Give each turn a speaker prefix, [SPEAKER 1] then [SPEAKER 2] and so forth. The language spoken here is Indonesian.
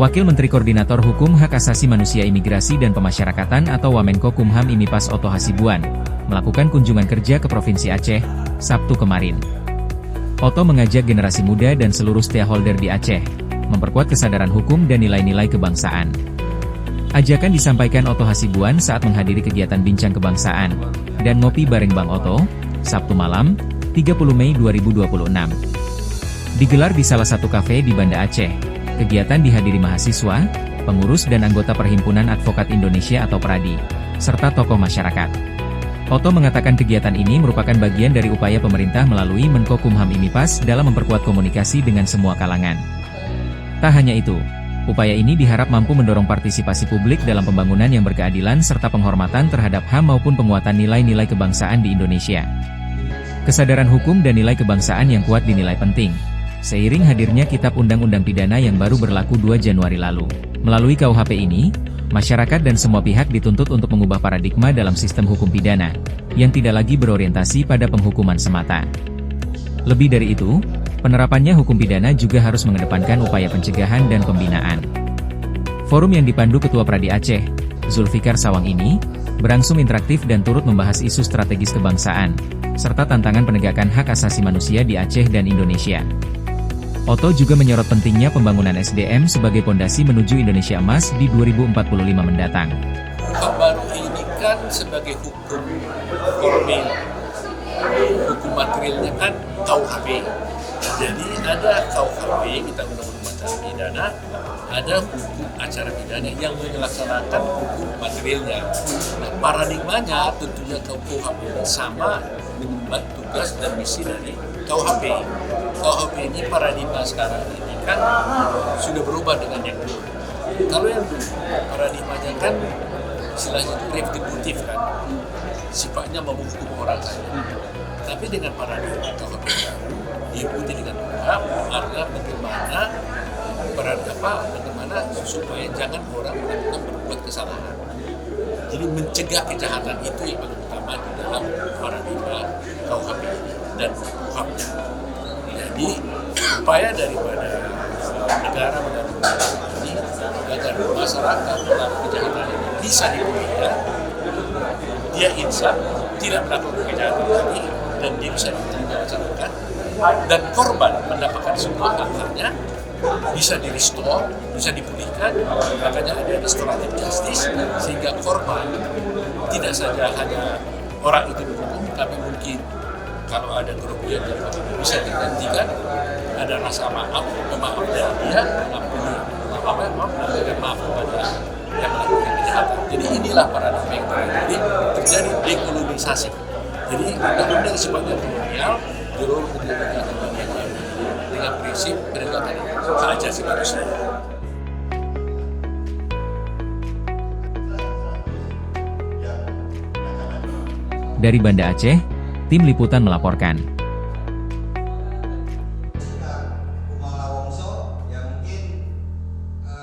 [SPEAKER 1] Wakil Menteri Koordinator Hukum Hak Asasi Manusia Imigrasi dan Pemasyarakatan atau Wamenko-Kumham Imipas Otto Hasibuan, melakukan kunjungan kerja ke Provinsi Aceh, Sabtu kemarin. Otto mengajak generasi muda dan seluruh stakeholder di Aceh, memperkuat kesadaran hukum dan nilai-nilai kebangsaan. Ajakan disampaikan Otto Hasibuan saat menghadiri kegiatan Bincang Kebangsaan dan Ngopi Bareng Bang Otto, Sabtu malam, 30 Mei 2026. Digelar di salah satu kafe di Banda Aceh. Kegiatan dihadiri mahasiswa, pengurus dan anggota Perhimpunan Advokat Indonesia atau PERADI, serta tokoh masyarakat. Otto mengatakan kegiatan ini merupakan bagian dari upaya pemerintah melalui Menko-Kumham Imipas dalam memperkuat komunikasi dengan semua kalangan. Tak hanya itu, upaya ini diharap mampu mendorong partisipasi publik dalam pembangunan yang berkeadilan serta penghormatan terhadap HAM maupun penguatan nilai-nilai kebangsaan di Indonesia. Kesadaran hukum dan nilai kebangsaan yang kuat dinilai penting. Seiring hadirnya Kitab Undang-Undang Pidana yang baru berlaku 2 Januari lalu. Melalui KUHP ini, masyarakat dan semua pihak dituntut untuk mengubah paradigma dalam sistem hukum pidana, yang tidak lagi berorientasi pada penghukuman semata. Lebih dari itu, penerapannya hukum pidana juga harus mengedepankan upaya pencegahan dan pembinaan. Forum yang dipandu Ketua PERADI Aceh, Zulfikar Sawang ini, berlangsung interaktif dan turut membahas isu strategis kebangsaan, serta tantangan penegakan hak asasi manusia di Aceh dan Indonesia. Otto juga menyorot pentingnya pembangunan SDM sebagai pondasi menuju Indonesia Emas di 2045 mendatang.
[SPEAKER 2] Hak baru ini kan sebagai hukum formil, hukum materialnya kan KUHP. Jadi ada KUHP, kita undang-undang acara pidana, ada hukum acara pidana yang melaksanakan hukum materialnya. Nah, paradigmanya tentunya KUHP sama mengemban tugas dan misi dari KUHP. KUHP ini paradigma sekarang ini kan sudah berubah dengan yang dulu. Kalau yang dulu paradigmanya kan istilahnya itu retributif kan, sifatnya menghukum orang saja. Tapi dengan paradigma KUHP diikuti dengan KUHP, karena bagaimana supaya jangan orang melakukan berbuat kesalahan. Jadi mencegah kejahatan itu yang paling utama di dalam paradigma KUHP dan KUHP-nya. Jadi upaya daripada negara ini agar masyarakat dalam kejahatan ini bisa dipulihkan, dia insaf, tidak melakukan kejahatan lagi, dan dia bisa diterima masyarakat, dan korban mendapatkan semua hak-haknya, bisa di-restore, bisa dipulihkan. Makanya ada restoratif justice, sehingga korban tidak saja hanya orang itu dihukum, tapi mungkin kalau ada kerugian yang bisa digantikan, ada rasa maaf dari dia, maaf kepada yang melakukan kejahatan. Jadi inilah paradigma yang terjadi dekolonisasi. Jadi undang-undang sifatnya kolonial, dirubah menjadi undang-undang dengan prinsip penegakan hak asasi manusia.
[SPEAKER 1] Dari Banda Aceh, Tim Liputan melaporkan.